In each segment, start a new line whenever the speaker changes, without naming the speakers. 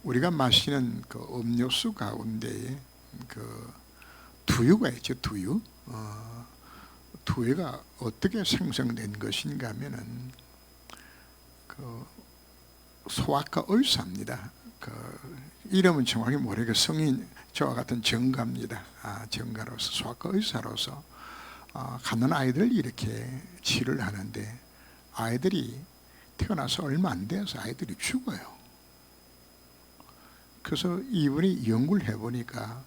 우리가 마시는 그 음료수 가운데에 그 두유가 있죠. 두유가 어떻게 생성된 것인가 하면은 그 소아과 의사입니다. 그 이름은 정확히 모르게 성인 저와 같은 정가입니다. 정가로서 소아과 의사로서 가난 아이들을 이렇게 치료를 하는데 아이들이 태어나서 얼마 안 돼서 아이들이 죽어요. 그래서 이분이 연구를 해보니까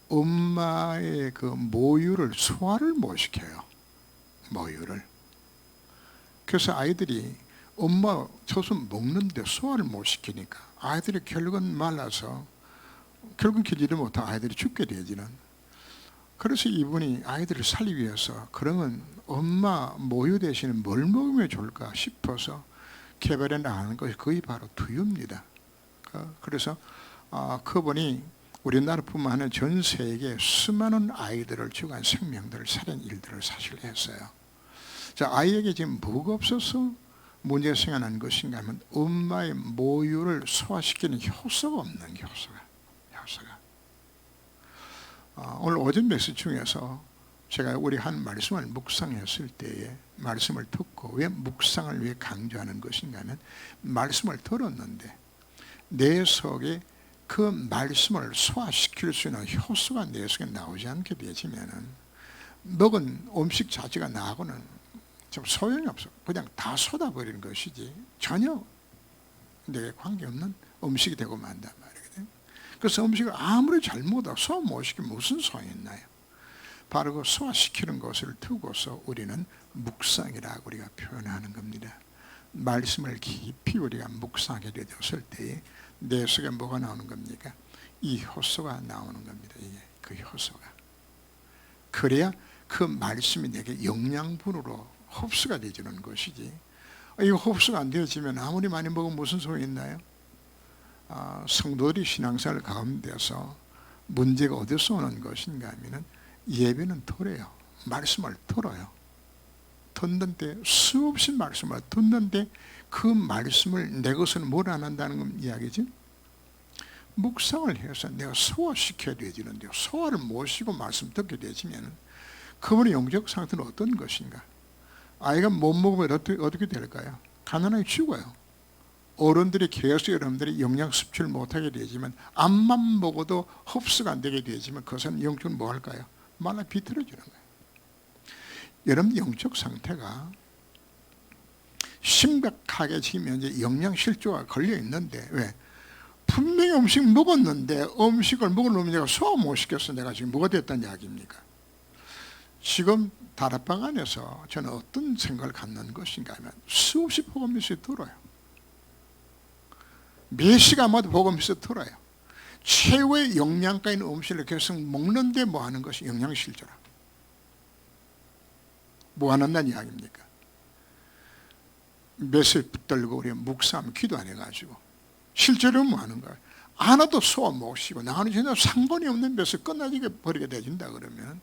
엄마의 그 모유를 소화를 못 시켜요. 모유를. 그래서 아이들이 엄마 젖을 먹는데 소화를 못 시키니까 아이들이 결국은 말라서 결국은 기르지 못하고 아이들이 죽게 되지는. 그래서 이분이 아이들을 살리기 위해서 그러면 엄마 모유 대신에 뭘 먹으면 좋을까 싶어서 개발해 나가는 것이 거의 바로 두유입니다. 그래서 그분이 우리나라뿐만 아니라 전 세계에 수많은 아이들을 죽은 생명들을 살린 일들을 사실 했어요. 자, 아이에게 지금 뭐가 없어서 문제가 생겨난 것인가 하면 엄마의 모유를 소화시키는 효소가 없는 효소가. 오늘 오전 메시지 중에서 제가 우리 한 말씀을 묵상했을 때에 말씀을 듣고 왜 묵상을 왜 강조하는 것인가 하면 말씀을 들었는데 내 속에 그 말씀을 소화시킬 수 있는 효소가 내 속에 나오지 않게 되지면은 먹은 음식 자체가 나하고는 좀 소용이 없어. 그냥 다 쏟아버리는 것이지 전혀 내게 관계없는 음식이 되고 만단 말이거든. 그래서 음식을 아무리 잘 먹어도 소화 못 시키면 무슨 소용이 있나요? 바로 그 소화시키는 것을 두고서 우리는 묵상이라고 우리가 표현하는 겁니다. 말씀을 깊이 우리가 묵상하게 되었을 때에 내 속에 뭐가 나오는 겁니까? 이 효소가 나오는 겁니다. 이게 그 효소가. 그래야 그 말씀이 내게 영양분으로 흡수가 되지는 것이지. 이 흡수가 안 되어지면 아무리 많이 먹으면 무슨 소용이 있나요? 성도들이 신앙생활 가운데서 문제가 어디서 오는 것인가 하면 예배는 들어요. 말씀을 들어요. 듣는데 수없이 말씀을 듣는데 그 말씀을 내 것은 뭘 안 한다는 이야기지? 묵상을 해서 내가 소화시켜야 되지는데 소화를 못 시고 말씀 듣게 되지면 그분의 영적 상태는 어떤 것인가? 아이가 못 먹으면 어떻게 될까요? 가난하게 죽어요. 어른들이 계속 여러분들이 영양 섭취를 못하게 되지만 암만 먹어도 흡수가 안 되게 되지만 그것은 영적으로 뭐 할까요? 말라 비틀어지는 거예요. 여러분 영적 상태가 심각하게 지금 현재 영양실조가 걸려 있는데 왜? 분명히 음식 먹었는데 음식을 먹은 내가 소화 못 시켜서 내가 지금 뭐가 됐다는 이야기입니까? 지금 다락방 안에서 저는 어떤 생각을 갖는 것인가 하면 수없이 복음 메시지 들어요. 몇 시간마다 복음 메시지 들어요. 최고의 영양가 있는 음식을 계속 먹는데 뭐 하는 것이 영양실조라. 뭐 하는 이야기입니까? 메시지 붙들고 우리 묵상하면 기도 안 해가지고 실제로 뭐 하는 거야? 하나도 소화 못 시고 나는 전혀 상관이 없는 메시지 끝나게 버리게 되진다 그러면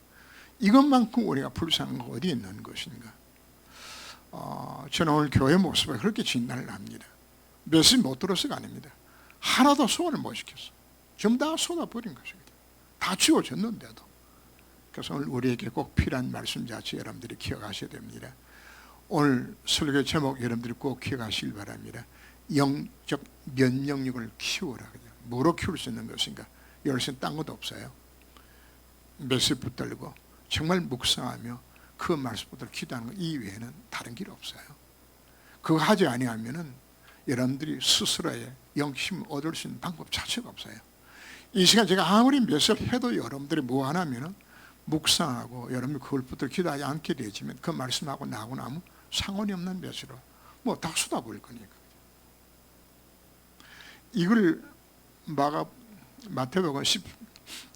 이것만큼 우리가 불쌍한 거 어디 있는 것인가? 저는 오늘 교회 모습에 그렇게 진단을 합니다. 메시지 못 들어서가 아닙니다. 하나도 소화를 못 시켰어. 전부 다 쏟아버린 것입니다. 다 지워졌는데도. 그래서 오늘 우리에게 꼭 필요한 말씀 자체 여러분들이 기억하셔야 됩니다. 오늘 설교 제목 여러분들이 꼭 기억하시길 바랍니다. 영적 면역력을 키우라. 뭐로 키울 수 있는 것인가? 여기서 딴 것도 없어요. 메시지 붙들고 정말 묵상하며 그 말씀 붙들고 기도하는 것 이외에는 다른 길 없어요. 그거 하지 아니하면은 여러분들이 스스로의 영심을 얻을 수 있는 방법 자체가 없어요. 이 시간 제가 아무리 메시지를 해도 여러분들이 뭐 하냐면은 묵상하고 여러분이 그걸 붙들고 기도하지 않게 되지만 그 말씀하고 나하고 나면 상관이 없는 메시지로 뭐 다 쏟아버릴 거니까. 이걸 마태복음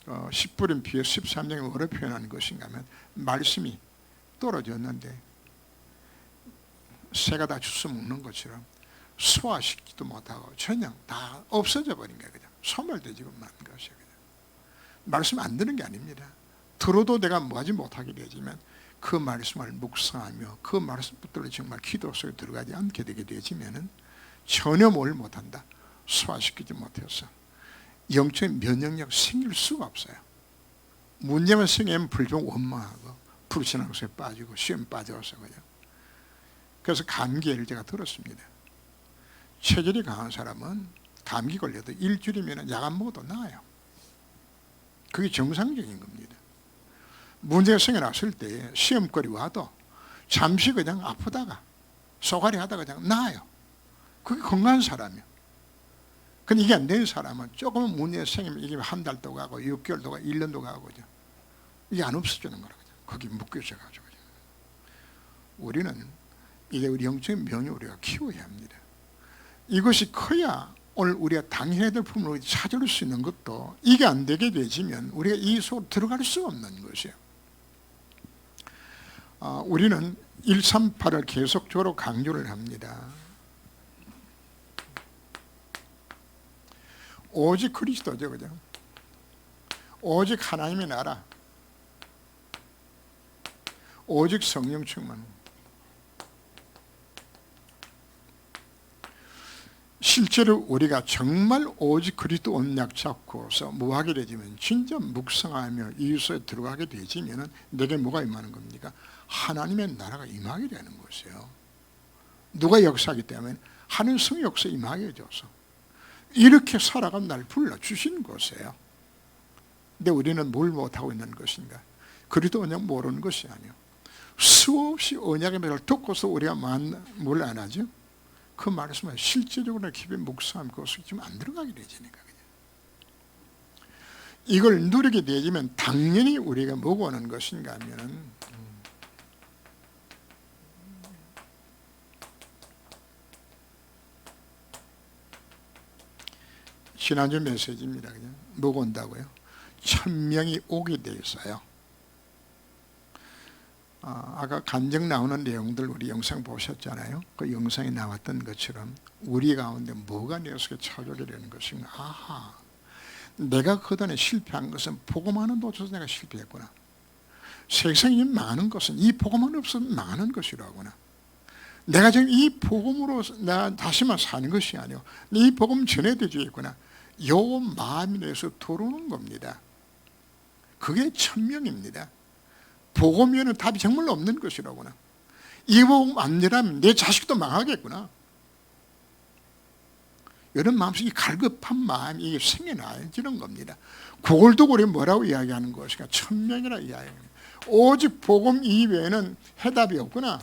10불인 비해 13장에 뭐로 표현하는 것인가 하면 말씀이 떨어졌는데 새가 다 주워 먹는 것처럼 소화시키지도 못하고 그냥 다 없어져 버린 거예요. 그냥 소멸되지고 마는 것이에요. 말씀 안 듣는 게 아닙니다. 들어도 내가 뭐하지 못하게 되지만 그 말씀을 묵상하며 그 말씀 붙들어 정말 기도 속에 들어가지 않게 되게 되지면은 전혀 뭘 못한다. 소화시키지 못해서 영적인 면역력 생길 수가 없어요. 문제만 생기면 불평 원망하고 불신앙 속에 빠지고 시험 빠져서 그냥. 그래서 감기를 제가 들었습니다. 체질이 강한 사람은 감기 걸려도 일주일이면 약 안 먹어도 나아요. 그게 정상적인 겁니다. 문제가 생겨났을 때 시험거리 와도 잠시 그냥 아프다가 소갈이 하다가 그냥 나아요. 그게 건강한 사람이에요. 근데 이게 안 되는 사람은 조금 문제가 생기면 이게 한 달도 가고 6개월도 가고 1년도 가고 이게 안 없어지는 거라고요. 거기 묶여져 가지고. 우리는 이게 우리 영적인 명예 우리가 키워야 합니다. 이것이 커야 오늘 우리가 당해야 될 품을 찾을 수 있는 것도 이게 안 되게 되지면 우리가 이 속으로 들어갈 수 없는 것이에요. 우리는 138을 계속적으로 강조를 합니다. 오직 그리스도죠, 그죠? 오직 하나님의 나라, 오직 성령 충만. 실제로 우리가 정말 오직 그리스도 언약 잡고서 뭐 하게 되지면 진짜 묵상하며 이웃에 들어가게 되지면 내게 뭐가 임하는 겁니까? 하나님의 나라가 임하게 되는 것이에요. 누가 역사하기 때문에 하나님 성 역사 임하게 해줘서 이렇게 살아간 날 불러주신 것이에요. 근데 우리는 뭘 못하고 있는 것인가? 그리스도 언약 모르는 것이 아니에요. 수없이 언약의 말을 듣고서 우리가 뭘 안 하죠? 그 말씀을 실제적으로 깊이 묵상하면 그것이 지금 안 들어가게 되지니까. 이걸 누리게 되지면 당연히 우리가 뭐고 하는 것인가 하면은 지난주 메시지입니다. 그냥 뭐고 온다고요? 천명이 오게 돼 있어요. 아까 간증 나오는 내용들 우리 영상 보셨잖아요. 그 영상에 나왔던 것처럼 우리 가운데 뭐가 내 속에 찾아오게 되는 것인가. 아하, 내가 그동안에 실패한 것은 복음하는 도처에서 내가 실패했구나. 세상에 많은 것은 이 복음만 없으면 많은 것이라구나. 내가 지금 이 복음으로 내가 다시만 사는 것이 아니고 이 복음 전해드리고 있구나. 요 마음이 내서 들어오는 겁니다. 그게 천명입니다. 복음에는 답이 정말 없는 것이라구나. 이 복음 안 되라면 내 자식도 망하겠구나. 이런 마음속에 갈급한 마음이 생겨나지는 겁니다. 그걸 두고 우리 뭐라고 이야기하는 것인가? 천명이라 이야기합니다. 오직 복음 이외에는 해답이 없구나.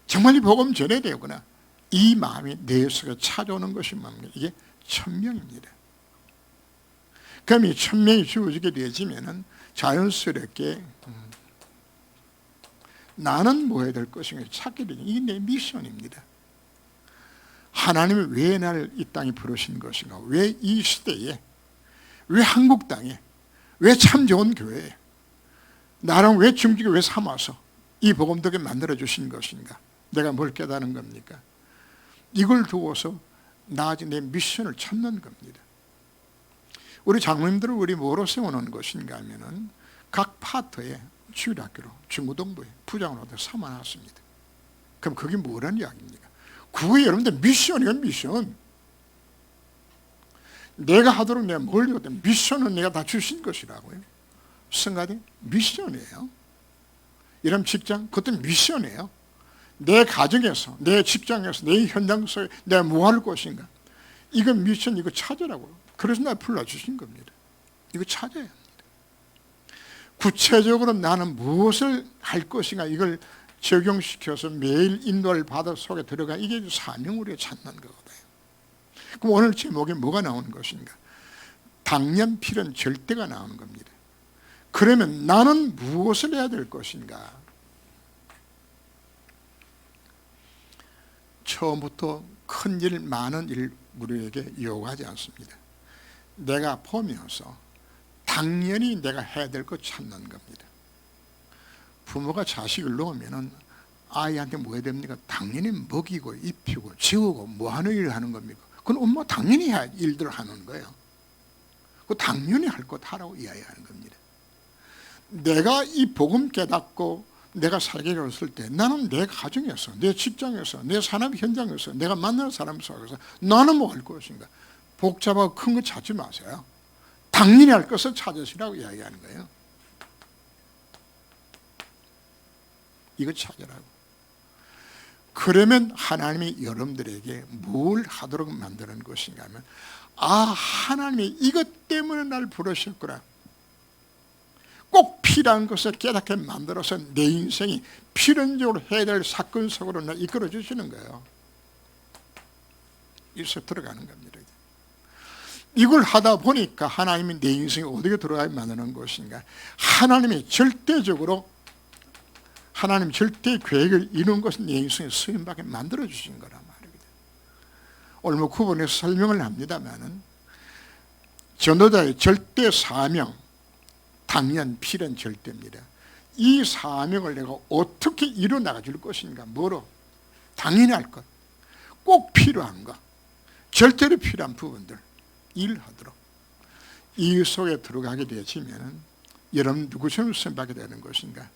정말 이 복음 전해야 되구나. 이 마음이 내 속에 찾아오는 것이 뭡니까? 이게 천명입니다. 그럼 이 천명이 주어지게 되어지면은 자연스럽게 나는 뭐 해야 될 것인가 찾게 되죠. 이게 내 미션입니다. 하나님이 왜 나를 이 땅에 부르신 것인가? 왜 이 시대에, 왜 한국 땅에, 왜 참 좋은 교회에 나랑 왜 중직에 왜 삼아서 이 복음되게 만들어 주신 것인가? 내가 뭘 깨달은 겁니까? 이걸 두고서 나아진 내 미션을 찾는 겁니다. 우리 장로님들을 우리 뭐로 세워놓은 것인가 하면은 각 파트에 주일학교로 중고등부에 부장으로 삼아놨습니다. 그럼 그게 뭐라는 이야기입니까? 그게 여러분들 미션이에요. 미션. 내가 하도록 내가 뭘 이거든. 미션은 내가 다 주신 것이라고요. 성가대 미션이에요. 이런 직장 그것도 미션이에요. 내 가정에서, 내 직장에서, 내 현장 속에 내가 뭐 할 것인가. 이거 미션, 이거 찾으라고요. 그래서 날 불러주신 겁니다. 이거 찾아야 합니다. 구체적으로 나는 무엇을 할 것인가 이걸 적용시켜서 매일 인도를 받아 속에 들어가 이게 사명 우리가 찾는 거거든요. 그럼 오늘 제목에 뭐가 나오는 것인가? 당연 필연 절대가 나오는 겁니다. 그러면 나는 무엇을 해야 될 것인가? 처음부터 큰 일, 많은 일 우리에게 요구하지 않습니다. 내가 보면서 당연히 내가 해야 될 것 찾는 겁니다. 부모가 자식을 놓으면 아이한테 뭐 해야 됩니까? 당연히 먹이고 입히고 지우고 뭐 하는 일을 하는 겁니까? 그건 엄마 당연히 해야 일들을 하는 거예요. 그 당연히 할 것 하라고 이야기하는 겁니다. 내가 이 복음 깨닫고 내가 살게 되었을 때 나는 내 가정에서, 내 직장에서, 내 산업 현장에서, 내가 만나는 사람 속에서 나는 뭐 할 것인가? 복잡하고 큰 거 찾지 마세요. 당연히 할 것을 찾으시라고 이야기하는 거예요. 이거 찾으라고. 그러면 하나님이 여러분들에게 뭘 하도록 만드는 것인가 하면, 하나님이 이것 때문에 날 부르셨구나. 꼭 필요한 것을 깨닫게 만들어서 내 인생이 필연적으로 해야 될 사건 속으로 날 이끌어 주시는 거예요. 이서 들어가는 겁니다. 이걸 하다 보니까 하나님이 내 인생에 어떻게 들어가야 만드는 것인가? 하나님이 절대적으로, 하나님 절대 계획을 이룬 것은 내 인생에 쓰임받게 만들어 주신 거란 말입니다. 오늘 뭐 구분해서 설명을 합니다만은, 전도자의 절대 사명, 당연, 필연, 절대입니다. 이 사명을 내가 어떻게 이뤄나가 줄 것인가? 뭐로? 당연히 할 것, 꼭 필요한 것, 절대로 필요한 부분들 일하도록 이 속에 들어가게 되어지면 여러분 누구처럼 쓰임받게 되는 것인가?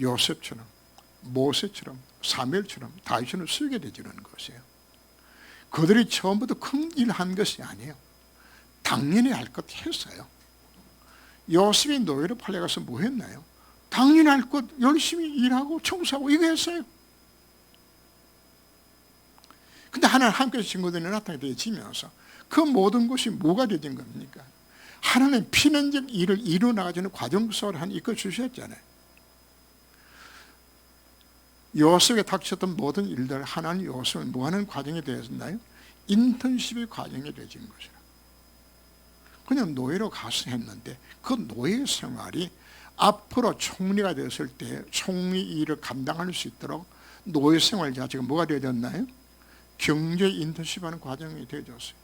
요셉처럼, 모세처럼, 사무엘처럼, 다윗처럼 쓰게 되지는 것이에요. 그들이 처음부터 큰 일 한 것이 아니에요. 당연히 할 것 했어요. 요셉이 노예로 팔려가서 뭐 했나요? 당연히 할 것 열심히 일하고 청소하고 이거 했어요. 근데 하나님께서 친구들이 나타나게 되어지면서 그 모든 것이 뭐가 되진 겁니까? 하나님 필연적 일을 이루어나가는 과정 속을 하나님 이끌어 주셨잖아요. 요셉에 닥쳤던 모든 일들 하나님 요셉은 뭐하는 과정이 되었나요? 인턴십의 과정이 되어진 것이라. 그냥 노예로 가서 했는데 그 노예 생활이 앞으로 총리가 되었을 때 총리 일을 감당할 수 있도록 노예 생활 자체가 뭐가 되어졌나요? 경제 인턴십하는 과정이 되어졌어요.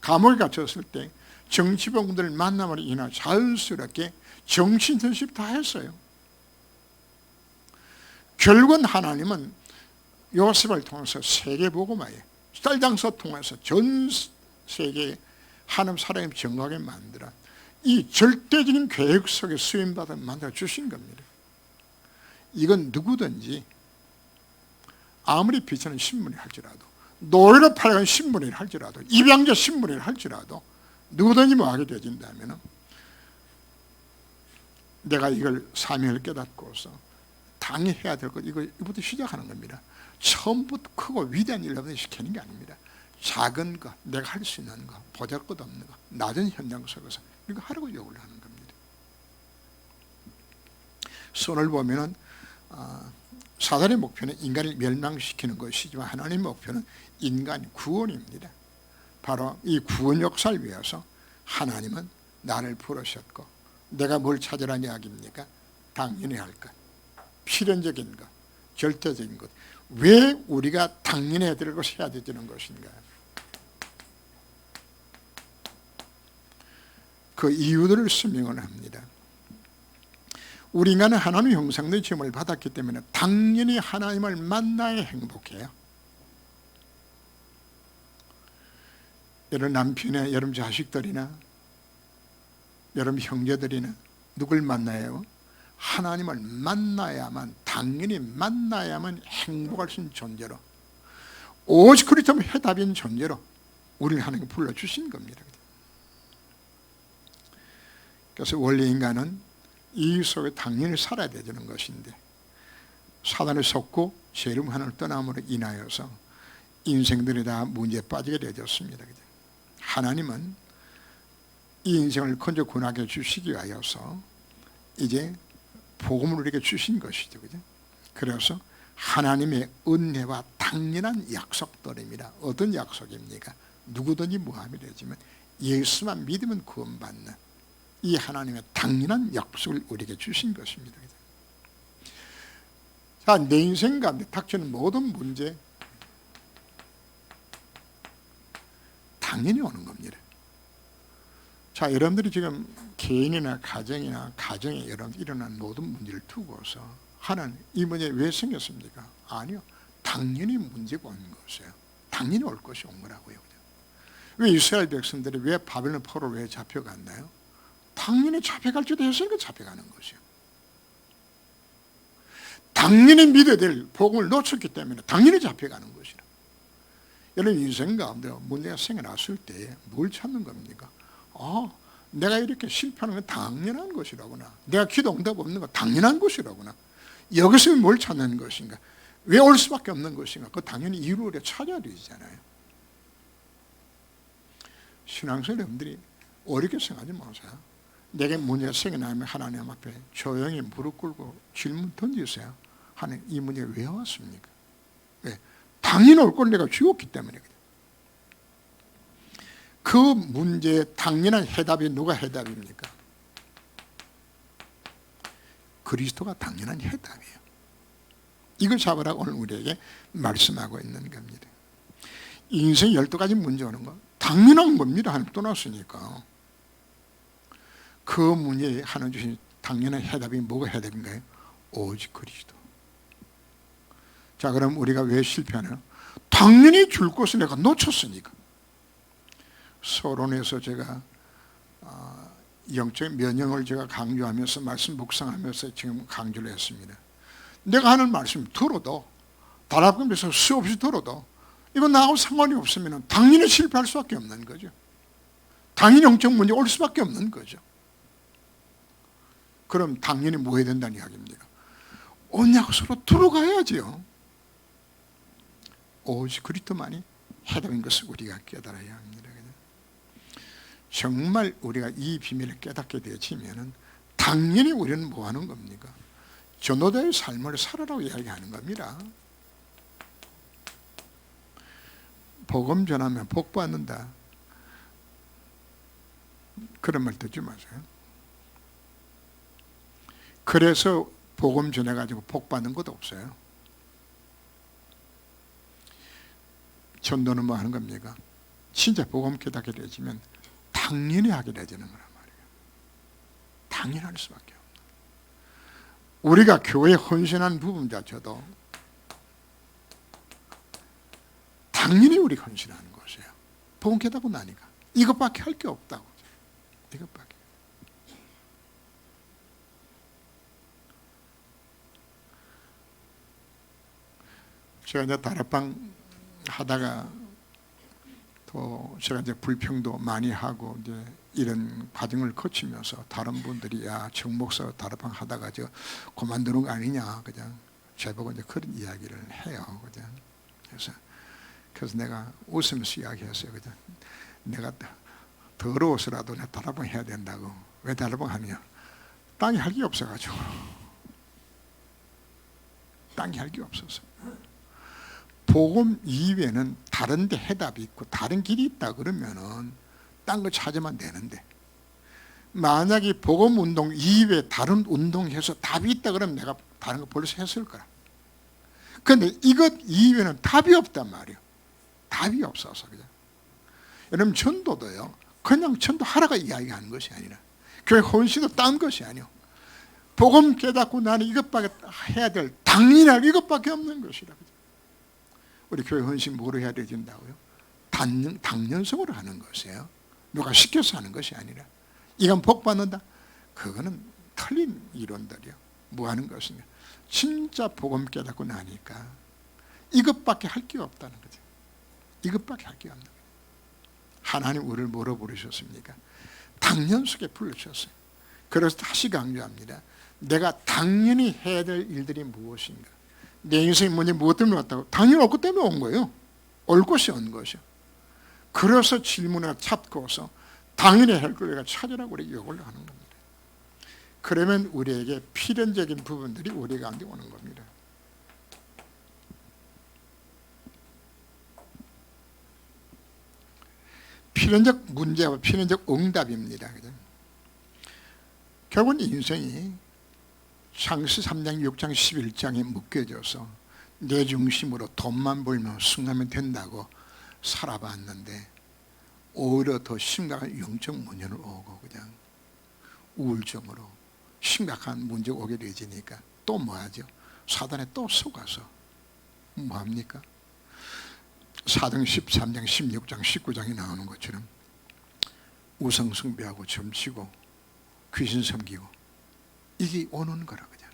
감옥에 갇혔을 때 정치범들 만남으로 인해 자연스럽게 정치 인턴십 다 했어요. 결국은 하나님은 요셉을 통해서 세계복음화에 쌀장서 통해서 전 세계에 하나님 사람이 정하게 만들어 이 절대적인 계획 속에 수임받아 만들어 주신 겁니다. 이건 누구든지 아무리 비천한 신문이 할지라도, 노예로 팔아간 신문이 할지라도, 입양자 신문이 할지라도 누구든지 뭐 하게 되어진다면 내가 이걸 사명을 깨닫고서 당연히 해야 될 것, 이거부터 시작하는 겁니다. 처음부터 크고 위대한 일을 시키는 게 아닙니다. 작은 거, 내가 할 수 있는 거, 보잘것없는 거, 낮은 현장 속에서 이거 하라고 요구를 하는 겁니다. 선을 보면은 사단의 목표는 인간을 멸망시키는 것이지만 하나님의 목표는 인간 구원입니다. 바로 이 구원 역사를 위해서 하나님은 나를 부르셨고, 내가 뭘 찾으라는 이야기입니까? 당연히 할 것, 필연적인 것, 절대적인 것. 왜 우리가 당연히 해야 될 것을 해야 되는 것인가? 그 이유들을 설명을 합니다. 우리 인간은 하나님의 형상의 지음을 받았기 때문에 당연히 하나님을 만나야 행복해요. 여러분 남편이나 여러분 자식들이나 여러분 형제들이나 누굴 만나요? 하나님을 만나야만, 당연히 만나야만 행복할 수 있는 존재로, 오직 그리스도의 해답인 존재로 우리를 하나님이 불러주신 겁니다. 그래서 원래 인간은 이 속에 당연히 살아야 되는 것인데 사단에 속고 죄름 하나를 떠남으로 인하여서 인생들이 다 문제에 빠지게 되었습니다. 하나님은 이 인생을 건져 구원하게 주시기 위하여서 이제 복음을 우리에게 주신 것이죠. 그래서 하나님의 은혜와 당연한 약속들입니다. 어떤 약속입니까? 누구든지 무함이 되지만 예수만 믿으면 구원받는 이 하나님의 당연한 약속을 우리에게 주신 것입니다. 자, 내 인생 가운데 닥치는 모든 문제 당연히 오는 겁니다. 자, 여러분들이 지금 개인이나 가정이나 가정에 여러분들 일어난 모든 문제를 두고서 하나님 이 문제 왜 생겼습니까? 아니요, 당연히 문제가 온 것이에요. 당연히 올 것이 온 거라고요. 왜 이스라엘 백성들이 왜 바벨론 포로로 왜 잡혀갔나요? 당연히 잡혀갈 줄도 했으니까 잡혀가는 것이요. 당연히 믿어야 될 복음을 놓쳤기 때문에 당연히 잡혀가는 것이라. 여러분 인생 가운데 문제가 생겨났을 때 뭘 찾는 겁니까? 내가 이렇게 실패하는 건 당연한 것이라구나. 내가 기도 응답 없는 건 당연한 것이라구나. 여기서 뭘 찾는 것인가? 왜 올 수밖에 없는 것인가? 그 당연히 이유를 우리가 찾아야 되잖아요. 신앙생활 여러분들이 어렵게 생각하지 마세요. 내게 문제가 생겨나면 하나님 앞에 조용히 무릎 꿇고 질문 던지세요. 하나님, 이 문제가 왜 왔습니까? 왜? 당연히 올 걸 내가 주었기 때문에. 그 문제의 당연한 해답이 누가 해답입니까? 그리스도가 당연한 해답이에요. 이걸 잡으라고 오늘 우리에게 말씀하고 있는 겁니다. 인생 12가지 문제 오는 거 당연한 겁니다. 하나님 떠났으니까. 그 문제에 하나님 주신 당연한 해답이 뭐가 해답인가요? 오직 그리스도. 자, 그럼 우리가 왜 실패하나요? 당연히 줄 것을 내가 놓쳤으니까. 서론에서 제가 영적인 면역을 제가 강조하면서 말씀 묵상하면서 지금 강조를 했습니다. 내가 하는 말씀 들어도 단합금에서 수없이 들어도 이건 나하고 상관이 없으면 당연히 실패할 수밖에 없는 거죠. 당연히 영적 문제 올 수밖에 없는 거죠. 그럼 당연히 뭐 해야 된다는 이야기입니다. 언약 서로 들어가야지요. 오직 그리스도만이 해답인 것을 우리가 깨달아야 합니다. 정말 우리가 이 비밀을 깨닫게 되어지면 당연히 우리는 뭐 하는 겁니까? 전도자의 삶을 살아라고 이야기하는 겁니다. 복음 전하면 복 받는다. 그런 말 듣지 마세요. 그래서 복음 전해가지고 복 받는 것도 없어요. 전도는 뭐 하는 겁니까? 진짜 복음 깨닫게 되어지면 당연히 하게 되는 거란 말이에요. 당연할 수밖에 없는. 우리가 교회에 헌신한 부분자쳐도 당연히 우리가 헌신하는 것이에요. 복음 깨닫고 나니까 이것밖에 할 게 없다고. 이것밖에. 제가 이제 다락방 하다가 또 제가 이제 불평도 많이 하고 이제 이런 과정을 거치면서 다른 분들이 야, 정 목사 다락방 하다가 저 그만두는 거 아니냐 그냥 제보고 이제 그런 이야기를 해요. 그냥 그래서 내가 웃으면서 이야기했어요. 그냥 내가 더러워서라도 내가 다락방 해야 된다고. 왜 다락방 하느냐? 땅이 할 게 없어가지고. 땅이 할 게 없어서. 복음 이외에는 다른 데 해답이 있고 다른 길이 있다 그러면은 딴 거 찾으면 되는데, 만약에 복음 운동 이외에 다른 운동해서 답이 있다 그러면 내가 다른 거 벌써 했을 거라. 그런데 이것 이외에는 답이 없단 말이에요. 답이 없어서. 그냥. 여러분 전도도요, 그냥 전도하라가 이야기하는 것이 아니라 교회 헌신도 딴 것이 아니에요. 복음 깨닫고 나는 이것밖에 해야 될 당연한 이것밖에 없는 것이라. 우리 교회 헌신 뭐로 해야 된다고요? 당연성으로 하는 것이에요. 누가 시켜서 하는 것이 아니라. 이건 복 받는다? 그거는 틀린 이론들이요. 뭐 하는 것이냐? 진짜 복음 깨닫고 나니까 이것밖에 할 게 없다는 거죠. 이것밖에 할 게 없는 거예요. 하나님 우리를 뭐로 부르셨습니까? 당연 속에 불러주셨어요. 그래서 다시 강조합니다. 내가 당연히 해야 될 일들이 무엇인가? 내 인생이 뭐냐, 무엇 때문에 왔다고? 당연히 올 것 때문에 온 거예요. 올 것이 온 것이요. 그래서 질문을 찾고서 당연히 할 걸 우리가 찾으라고 우리에게 요구를 하는 겁니다. 그러면 우리에게 필연적인 부분들이 우리 가운데 오는 겁니다. 필연적 문제와 필연적 응답입니다. 결국은 인생이 창세 3장, 6장, 11장에 묶여져서 내 중심으로 돈만 벌면 승하면 된다고 살아봤는데 오히려 더 심각한 영적 문제를 오고 그냥 우울증으로 심각한 문제가 오게 되지니까 또 뭐하죠? 사단에 또 속아서 뭐합니까? 4장, 13장, 16장, 19장이 나오는 것처럼 우상숭배하고 점치고 귀신 섬기고 이게 오는 거라 그냥.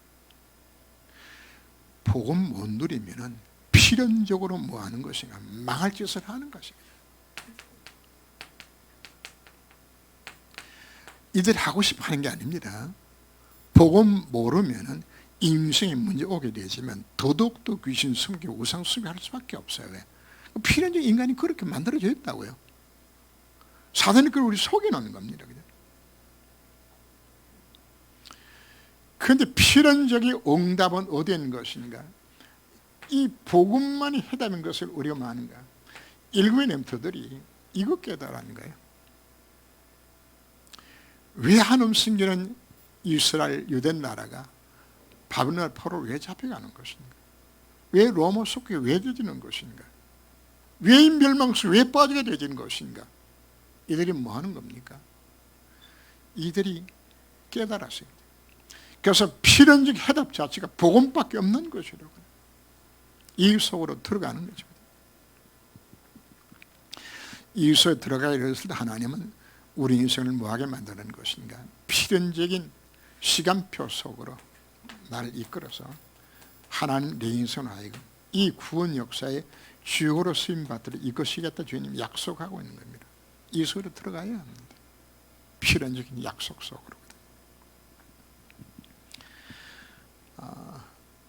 복음 못 누리면은 필연적으로 뭐 하는 것인가? 망할 짓을 하는 것인가? 이들이 하고 싶어 하는 게 아닙니다. 복음 모르면은 인생에 문제 오게 되지만 더더욱더 귀신 숨기고 우상 숨기할 수밖에 없어요. 왜? 필연적 인간이 그렇게 만들어져 있다고요. 사단이 그걸 우리 속여놓는 겁니다. 그런데 필연적인 응답은 어디에 있는 것인가? 이 복음만이 해답인 것을 우리가 뭐 하는가? 일국의 렘터들이 이거 깨달은 거예요. 왜 한음 승기는 이스라엘 유대 나라가 바벨론 포로로 왜 잡혀가는 것인가? 왜 로마 속에 왜 되지는 것인가? 왜 멸망수 왜 빠지게 되지는 것인가? 이들이 뭐 하는 겁니까? 이들이 깨달았어요. 그래서 필연적 해답 자체가 복음밖에 없는 것이라고. 이 속으로 들어가는 거죠. 이 속에 들어가야 했을 때 하나님은 우리 인생을 뭐하게 만드는 것인가? 필연적인 시간표 속으로 나를 이끌어서 하나님 내 인생을 하여금 이 구원 역사의 주역으로 쓰임받도록 이것이겠다 주님이 약속하고 있는 겁니다. 이 속으로 들어가야 합니다. 필연적인 약속 속으로.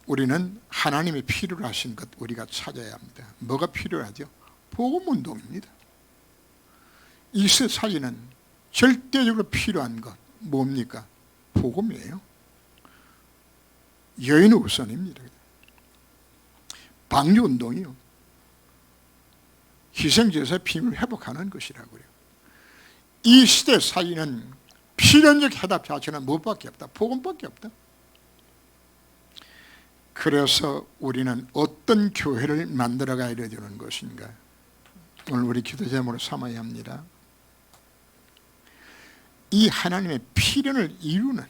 우리는 하나님의 필요로 하신 것 우리가 찾아야 합니다. 뭐가 필요하죠? 복음운동입니다. 이 세상에는 절대적으로 필요한 것 뭡니까? 복음이에요. 여인의 우선입니다. 방주운동이요. 희생제사의 비밀을 회복하는 것이라고요. 이 시대 사이는 필연적 해답 자체는 무엇밖에 없다? 복음밖에 없다. 그래서 우리는 어떤 교회를 만들어 가야 되는 것인가? 오늘 우리 기도 제목으로 삼아야 합니다. 이 하나님의 필연을 이루는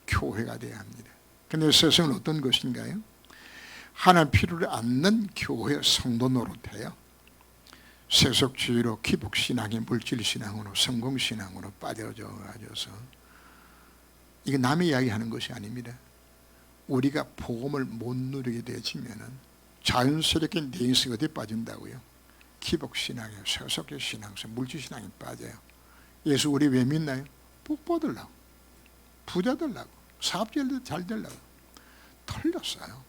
교회가 되어야 합니다. 그런데 세상은 어떤 것인가요? 하나님 필요를 않는 교회 성도 노릇해요. 세속주의로 기복신앙에 물질신앙으로 성공신앙으로 빠져져 가져서 이게 남의 이야기하는 것이 아닙니다. 우리가 복음을 못 누리게 되지면은 자연스럽게 내 인생이 어디에 빠진다고요? 기복신앙에 세속의 신앙에서 물질신앙에 빠져요. 예수 우리 왜 믿나요? 복 받으려고, 부자 되려고, 사업 잘 되려고. 틀렸어요.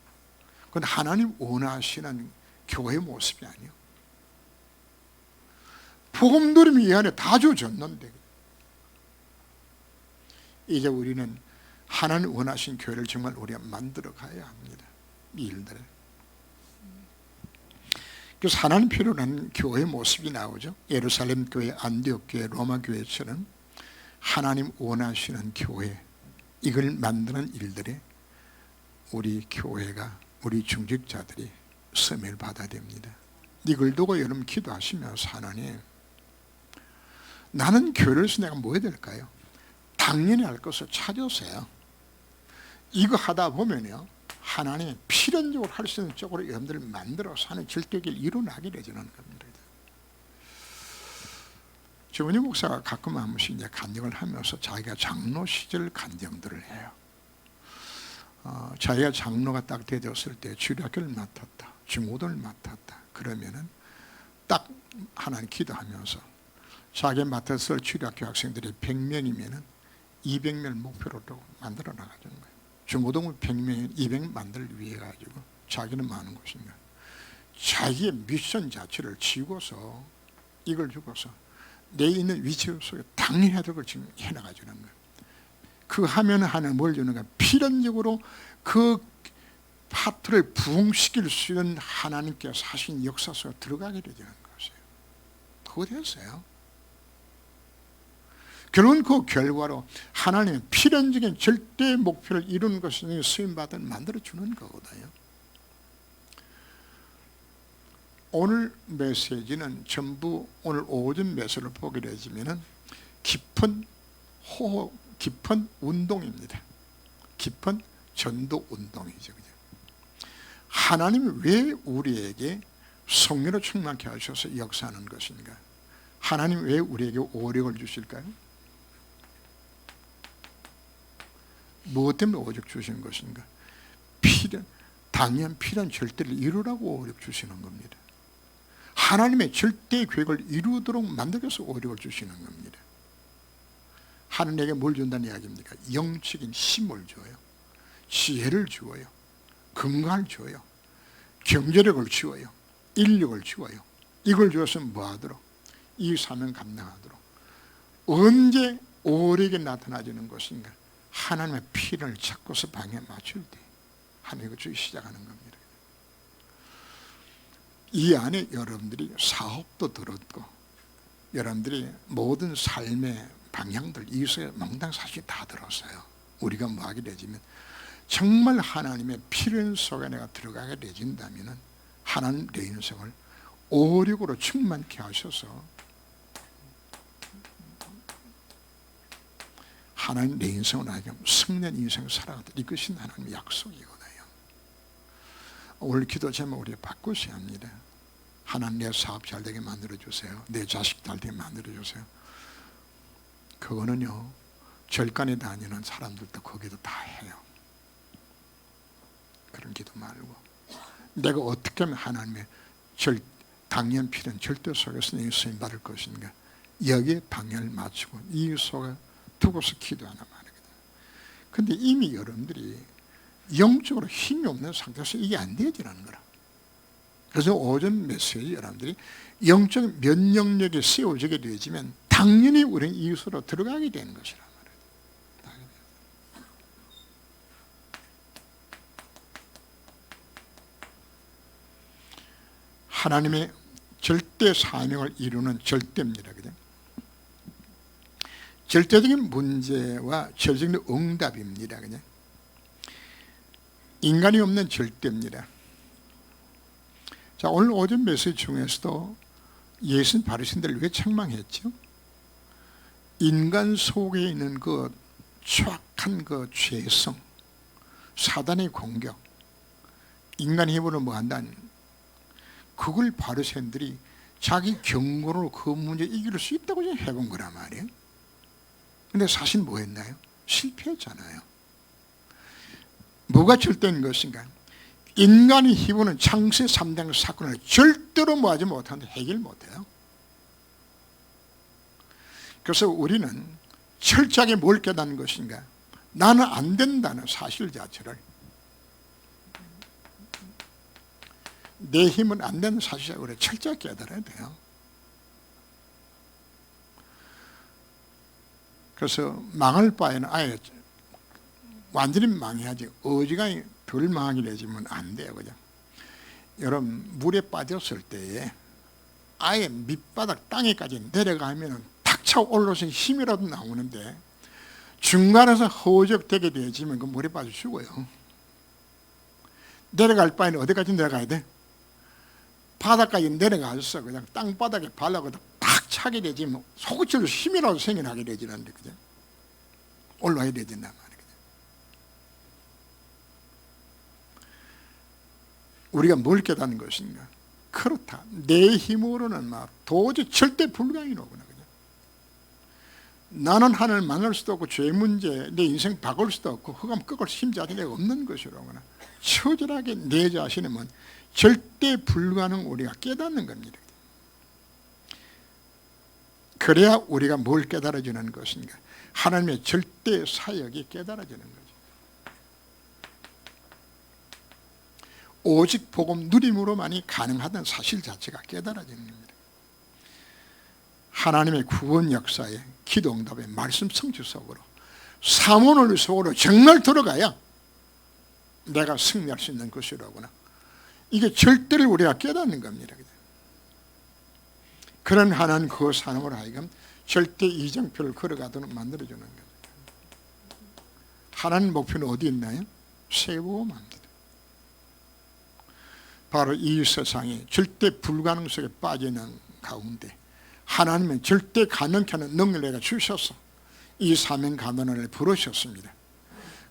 그건 하나님 원하시는 교회 모습이 아니에요. 복음 누리면 이 안에 다 주어졌는데 이제 우리는 하나님 원하신 교회를 정말 우리가 만들어 가야 합니다. 이 일들을. 그래서 하나님 필요로 하는 교회의 모습이 나오죠. 예루살렘 교회, 안디옥 교회, 로마 교회처럼 하나님 원하시는 교회, 이걸 만드는 일들에 우리 교회가, 우리 중직자들이 섬을 받아야 됩니다. 이걸 두고 여러분 기도하시면서 하나님, 나는 교회로서 내가 뭐 해야 될까요? 당연히 할 것을 찾으세요. 이거 하다 보면요, 하나님이 필연적으로 할 수 있는 쪽으로 여러분들을 만들어서 하는 절대를 이루어나게 되지는 겁니다. 조은희 목사가 가끔 한 번씩 이제 간증을 하면서 자기가 장로 시절 간증들을 해요. 자기가 장로가 딱 되었을 때 주일학교를 맡았다, 중고등을 맡았다. 그러면은 딱 하나님 기도하면서 자기가 맡았을 주일학교 학생들이 100명이면은 200명을 목표로 만들어 나가는 거예요. 중고등을 100명, 200명 만들기 위해 가지고 자기는 뭐 하는 것인가? 자기의 미션 자체를 지고서 이걸 주고서 내 있는 위치 속에 당연히 해야 될 걸 지금 해나가주는 거예요. 그 하면 하는 뭘 주는가? 필연적으로 그 파트를 부흥시킬 수 있는 하나님께서 하신 역사 속에 들어가게 되는 것이에요. 그거 됐어요. 결국은 그 결과로 하나님의 필연적인 절대 목표를 이루는 것을 수임받은 만들어주는 거거든요. 오늘 메시지는 전부 오늘 오전 메시지를 보게 되지면은 깊은 호흡, 깊은 운동입니다. 깊은 전도 운동이죠. 하나님이 왜 우리에게 성령으로 충만케 하셔서 역사하는 것인가? 하나님 왜 우리에게 오력을 주실까요? 무엇 때문에 오직 주신 것인가? 당연 필요한 절대를 이루라고 오력 주시는 겁니다. 하나님의 절대 계획을 이루도록 만들기 위해서 오력을 주시는 겁니다. 하나님에게 뭘 준다는 이야기입니까? 영적인 힘을 줘요. 지혜를 주어요. 건강을 줘요. 경제력을 주어요. 인력을 주어요. 이걸 주어서 뭐하도록? 이 사명 감당하도록. 언제 오력이 나타나지는 것인가? 하나님의 필요를 찾고서 방에 맞출 때 하나님이 주기 시작하는 겁니다. 이 안에 여러분들이 사업도 들었고 여러분들이 모든 삶의 방향들 이것에 몽땅 사실 다 들었어요. 우리가 뭐 하게 되지면 정말 하나님의 필연 속에 내가 들어가게 되진다면 하나님 내 인생을 오력으로 충만케 하셔서 하나님 내 인생을 아주 승리한 인생을 살아가다 이것이 하나님의 약속이거든요. 오늘 기도 제목 우리가 바꾸셔야 합니다. 하나님 내 사업 잘 되게 만들어주세요. 내 자식 잘 되게 만들어주세요. 그거는요 절간에 다니는 사람들도 거기도 다 해요. 그런 기도 말고 내가 어떻게 하면 하나님의 당연 필요한 절대 속에서 내 쓰임 받을 것인가 여기에 방향을 맞추고 이 속에 두고서 기도하나 말이거든요. 근데 이미 여러분들이 영적으로 힘이 없는 상태에서 이게 안 되어지라는 거라. 그래서 오전 메시지 여러분들이 영적 면역력이 세워지게 되어지면 당연히 우리는 이것으로 들어가게 되는 것이란 말이에요. 하나님의 절대 사명을 이루는 절대입니다. 그죠? 절대적인 문제와 절대적인 응답입니다. 그죠? 인간이 없는 절대입니다. 자, 오늘 오전 메시지 중에서도 예수님 바리새인들을 왜 책망했죠? 인간 속에 있는 그 추악한 그 죄성, 사단의 공격, 인간 힘으로 뭐 한다는 그걸 바리새인들이 자기 경고로 그 문제 이길 수 있다고 해본 거란 말이에요. 근데 사실 뭐 했나요? 실패했잖아요. 뭐가 절대인 것인가? 인간의 힘으로는 창세 3장 사건을 절대로 뭐하지 못하는데 해결 못해요. 그래서 우리는 철저하게 뭘 깨닫는 것인가? 나는 안 된다는 사실 자체를, 내 힘은 안 되는 사실을 우리가 철저하게 깨달아야 돼요. 그래서 망할 바에는 아예 완전히 망해야지 어지간히 덜 망하게 되지면 안 돼요. 그죠? 여러분 물에 빠졌을 때에 아예 밑바닥 땅에까지 내려가면 탁 차 올라서 힘이라도 나오는데 중간에서 허우적되게 되어지면 그 물에 빠져 죽어요. 내려갈 바에는 어디까지 내려가야 돼? 바닥까지 내려가서 그냥 땅바닥에 발라고 탁 차게 되지면 속으로 힘이라도 생겨나게 되지는데 그죠? 올라와야 되진단 말이에요. 우리가 뭘 깨닫는 것인가? 그렇다. 내 힘으로는 막 도저히 절대 불가능이로구나. 그죠? 나는 하나님을 만날 수도 없고 죄 문제, 내 인생 바꿀 수도 없고 흑암 꺾을 힘 자체가 없는 것이로구나. 처절하게 내 자신은 절대 불가능 우리가 깨닫는 겁니다. 그래야 우리가 뭘 깨달아지는 것인가? 하나님의 절대 사역이 깨달아지는 거죠. 오직 복음 누림으로만이 가능하다는 사실 자체가 깨달아지는 겁니다. 하나님의 구원 역사에 기도 응답의 말씀 성취 속으로 사모를 속으로 정말 들어가야 내가 승리할 수 있는 것이라구나. 이게 절대를 우리가 깨닫는 겁니다. 그런 하나님 그 사람으로 하여금 절대 이정표를 걸어가도록 만들어주는 거죠. 하나님 목표는 어디 있나요? 세보험합니다. 바로 이 세상에 절대 불가능 속에 빠지는 가운데 하나님은 절대 가능케 하는 능력을 내가 주셔서 이 사명 가난을 부르셨습니다.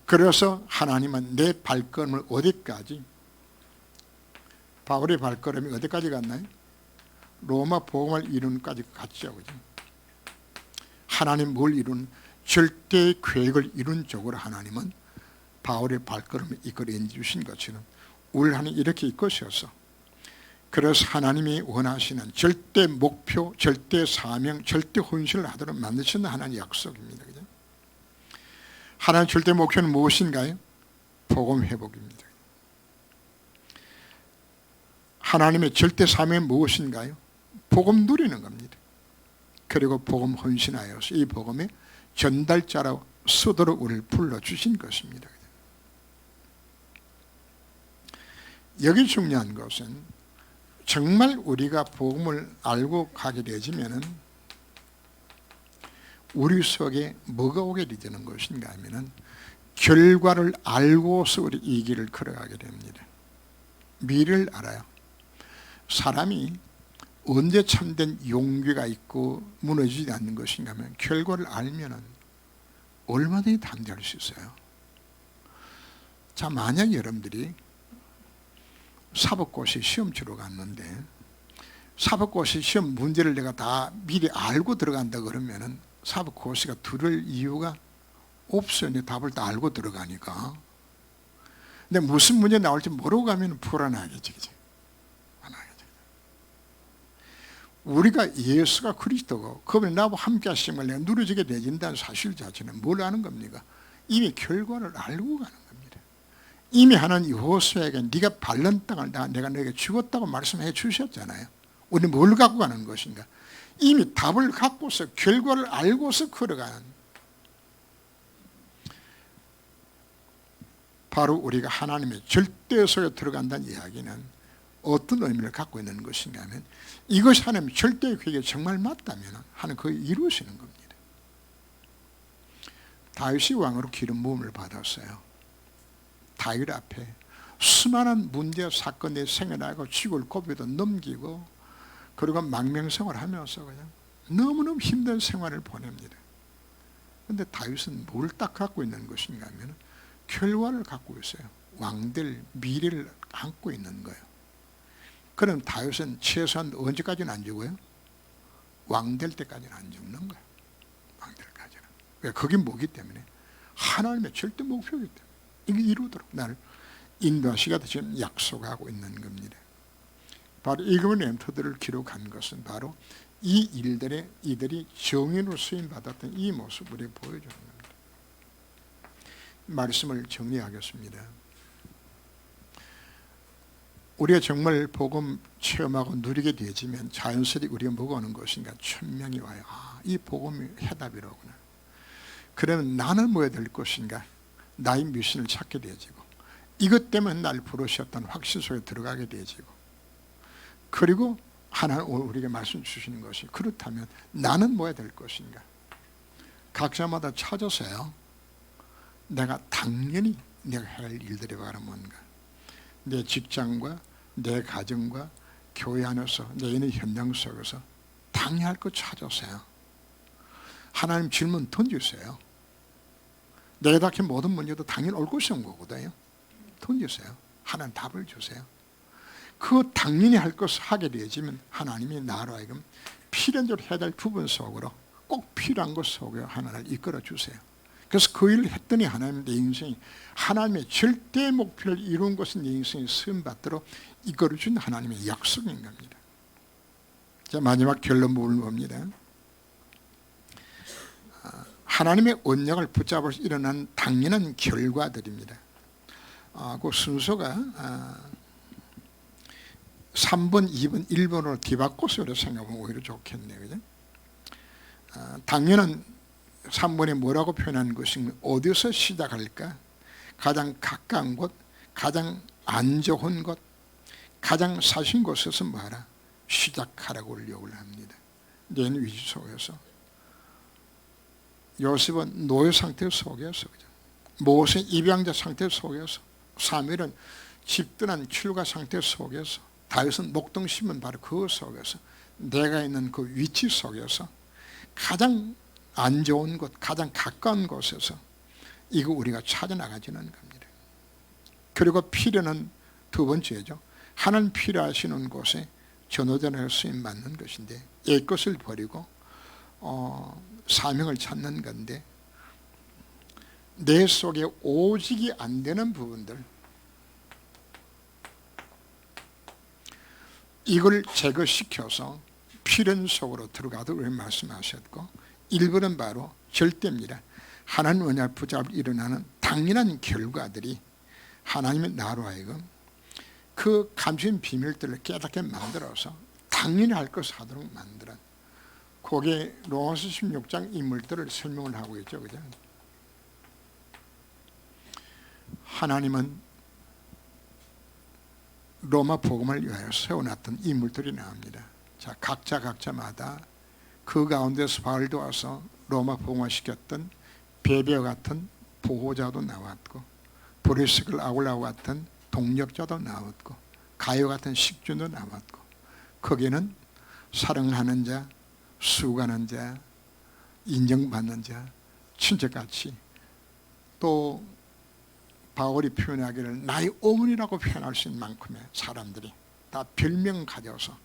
그래서 하나님은 내 발걸음을 어디까지, 바울의 발걸음이 어디까지 갔나요? 로마 복음을 이루는 까지 갔죠. 그죠? 하나님 뭘 이룬? 절대 계획을 이룬 쪽으로 하나님은 바울의 발걸음을 이끌어 주신 것처럼 우리 하나님 이렇게 이끄셔서, 그래서 하나님이 원하시는 절대 목표, 절대 사명, 절대 헌신을 하도록 만드시는 하나님의 약속입니다. 그죠? 하나님의 절대 목표는 무엇인가요? 복음 회복입니다. 하나님의 절대 사명은 무엇인가요? 복음 누리는 겁니다. 그리고 복음 헌신하여서 이 복음의 전달자로 쓰도록 우리를 불러주신 것입니다. 여기 중요한 것은 정말 우리가 복음을 알고 가게 되지면은 우리 속에 뭐가 오게 되는 것인가 하면은 결과를 알고서 우리 이 길을 걸어가게 됩니다. 미래를 알아요. 사람이 언제 참된 용기가 있고 무너지지 않는 것인가 하면 결과를 알면은 얼마든지 담대할 수 있어요. 자, 만약 여러분들이 사법고시 시험 치러 갔는데 사법고시 시험 문제를 내가 다 미리 알고 들어간다 그러면은 사법고시가 들을 이유가 없어요. 내 답을 다 알고 들어가니까. 근데 무슨 문제 나올지 모르고 가면 불안하겠지. 그치? 불안하겠지. 우리가 예수가 그리스도고 그분이 나와 함께 하심을 내가 누려지게 되진다는 사실 자체는 뭘 아는 겁니까? 이미 결과를 알고 가는 겁니다. 이미 하나님 여호수아에게 네가 밟는 땅을 내가 너에게 주었다고 말씀해 주셨잖아요. 우리는 뭘 갖고 가는 것인가? 이미 답을 갖고서 결과를 알고서 걸어가는, 바로 우리가 하나님의 절대 속에 들어간다는 이야기는 어떤 의미를 갖고 있는 것인가 하면 이것이 하나님의 절대 계획이 정말 맞다면 하나님 그걸 이루시는 겁니다. 다윗이 왕으로 기름 부음을 받았어요. 다윗 앞에 수많은 문제 사건이 생겨나고 지골 고비도 넘기고 그리고 망명생활을 하면서 그냥 너무너무 힘든 생활을 보냅니다. 그런데 다윗은 뭘 딱 갖고 있는 것인가 하면 결과를 갖고 있어요. 왕들 미래를 안고 있는 거예요. 그럼 다윗은 최소한 언제까지는 안 죽어요? 왕될 때까지는 안 죽는 거예요. 왕될까지는. 왜? 그게 뭐기 때문에? 하나님의 절대 목표이기 때문에 이게 이루도록 나를 인도하시가 지금 약속하고 있는 겁니다. 바로 이그먼 멘토들을 기록한 것은 바로 이 일들에 이들이 정인으로 쓰임받았던 이 모습을 보여주는 겁니다. 말씀을 정리하겠습니다. 우리가 정말 복음 체험하고 누리게 되지면 자연스레 우리가 뭐가 오는 것인가? 천명이 와요. 아, 이 복음이 해답이로구나. 그러면 나는 뭐가 될 것인가? 나의 미션을 찾게 되지고 이것 때문에 날 부르셨던 확신 속에 들어가게 되지고, 그리고 하나는 우리에게 말씀 주시는 것이, 그렇다면 나는 뭐가 될 것인가? 각자마다 찾아서요. 내가 당연히 내가 할 일들이 바로 뭔가, 내 직장과 내 가정과 교회 안에서 내 있는 현장 속에서 당연히 할 것 찾아서요. 하나님 질문 던지세요. 내가 닥친 모든 문제도 당연히 올 것이 온 거거든요. 던지세요. 하나님 답을 주세요. 그 당연히 할 것을 하게 되지만 하나님이 나로 하여금 필연적으로 해야 될 부분 속으로 꼭 필요한 것 속에 하나를 이끌어 주세요. 그래서 그 일을 했더니 하나님 내 인생이 하나님의 절대 목표를 이룬 것은 내 인생이 쓰임받도록 이끌어 준 하나님의 약속인 겁니다. 자, 마지막 결론 봅니다. 하나님의 언약을 붙잡아서 일어난 당연한 결과들입니다. 그 순서가 3번, 2번, 1번으로 뒤바꿔서 생각하면 오히려 좋겠네요. 그죠? 당연한 3번에 뭐라고 표현한 것인가? 어디서 시작할까? 가장 가까운 곳, 가장 안 좋은 곳, 가장 사신 곳에서 뭐하라? 시작하라고 요구를 합니다. 내 위치 속에서. 요셉은 노예 상태 속에서, 모세 입양자 상태 속에서, 사무엘은 집단한 출가 상태 속에서, 다윗은 목동 심은 바로 그 속에서, 내가 있는 그 위치 속에서 가장 안 좋은 곳, 가장 가까운 곳에서 이거 우리가 찾아나가지는 겁니다. 그리고 필요는 두 번째죠. 하나님 필요하시는 곳에 전도자로 쓰임 받는 것인데, 옛 것을 버리고 사명을 찾는 건데, 내 속에 오직이 안 되는 부분들, 이걸 제거시켜서 필연 속으로 들어가도록 말씀하셨고, 1번은 바로 절대입니다. 하나님 언약 붙잡을 일어나는 당연한 결과들이 하나님의 나로 하여금 그 감추인 비밀들을 깨닫게 만들어서 당연히 할 것을 하도록 만드는, 그게 로마서 16장 인물들을 설명을 하고 있죠. 그죠? 하나님은 로마 복음을 위하여 세워놨던 인물들이 나옵니다. 자, 각자마다 그 가운데서 바울도 와서 로마 복음화 시켰던 베베와 같은 보호자도 나왔고, 브리스글 아굴라와 같은 동력자도 나왔고, 가요 같은 식주도 나왔고, 거기는 사랑하는 자, 수고하는 자, 인정받는 자, 친척같이, 또 바울이 표현하기를 나의 어머니라고 표현할 수 있는 만큼의 사람들이 다 별명 가져서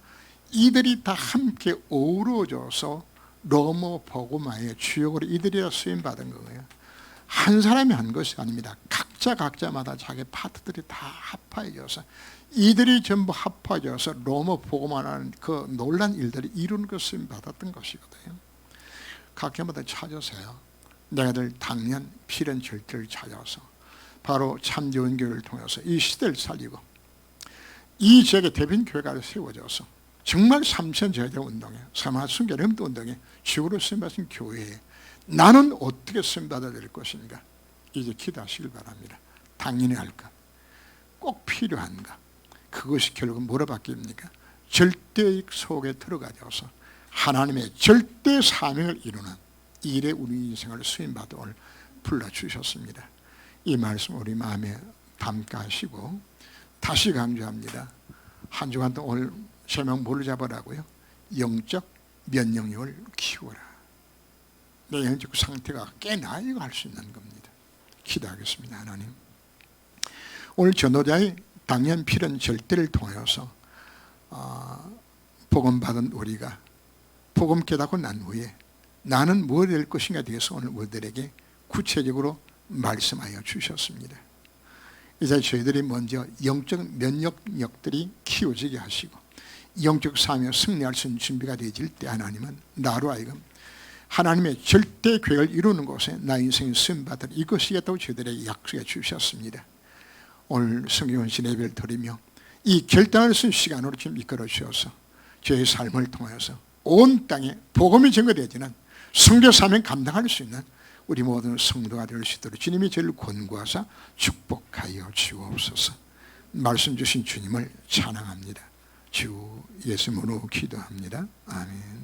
이들이 다 함께 어우러져서 로마 복음화의 주역으로 이들이 쓰임받은 거예요. 한 사람이 한 것이 아닙니다. 각자마다 자기 파트들이 다 합하여져서 이들이 전부 합하여져서 로마 복음화라는 그 놀란 일들이 이룬 것을 받았던 것이거든요. 각자마다 찾으세요. 내가들 당연 필연 절대를 찾아서 바로 참 좋은 교회를 통해서 이 시대를 살리고 이 지역의 대변 교회가 세워져서 정말 삼천 제자 운동에, 사마순교 렘도 운동에 주로 쓰임받은 교회에 나는 어떻게 쓰임받아야 될 것인가, 이제 기도하시길 바랍니다. 당연히 할까? 꼭 필요한가? 그것이 결국 뭐로 바뀝니까? 절대의 속에 들어가져서 하나님의 절대 사명을 이루는 일에 우리 인생을 쓰임받아 불러주셨습니다. 이 말씀 우리 마음에 담게 하시고, 다시 강조합니다. 한 주간 동안 오늘 제목 뭘 잡으라고요? 영적 면역력을 키워라. 내 영적 상태가 꽤나 이거 할 수 있는 겁니다. 기도하겠습니다. 하나님, 오늘 전도자의 당연 필연 절대를 통해서 복음 받은 우리가 복음 깨닫고 난 후에 나는 뭐 될 것인가에 대해서 오늘 우리들에게 구체적으로 말씀하여 주셨습니다. 이제 저희들이 먼저 영적 면역력들이 키워지게 하시고 영적 삶에 승리할 수 있는 준비가 되어질 때 하나님은 나로 하여금 하나님의 절대 계획을 이루는 곳에 나 인생의 쓰임받을 이것이겠다고 저희들에게 약속해 주셨습니다. 오늘 성경원신 예배를 드리며 이 결단을 쓴 시간으로 지금 이끌어 주셔서 저희 삶을 통해서 온 땅에 복음이 전거되어지는 선교 사명 감당할 수 있는 우리 모든 성도가 될 수 있도록 주님이 저를 권고하사 축복하여 주옵소서. 말씀 주신 주님을 찬양합니다. 주 예수님으로 기도합니다. 아멘.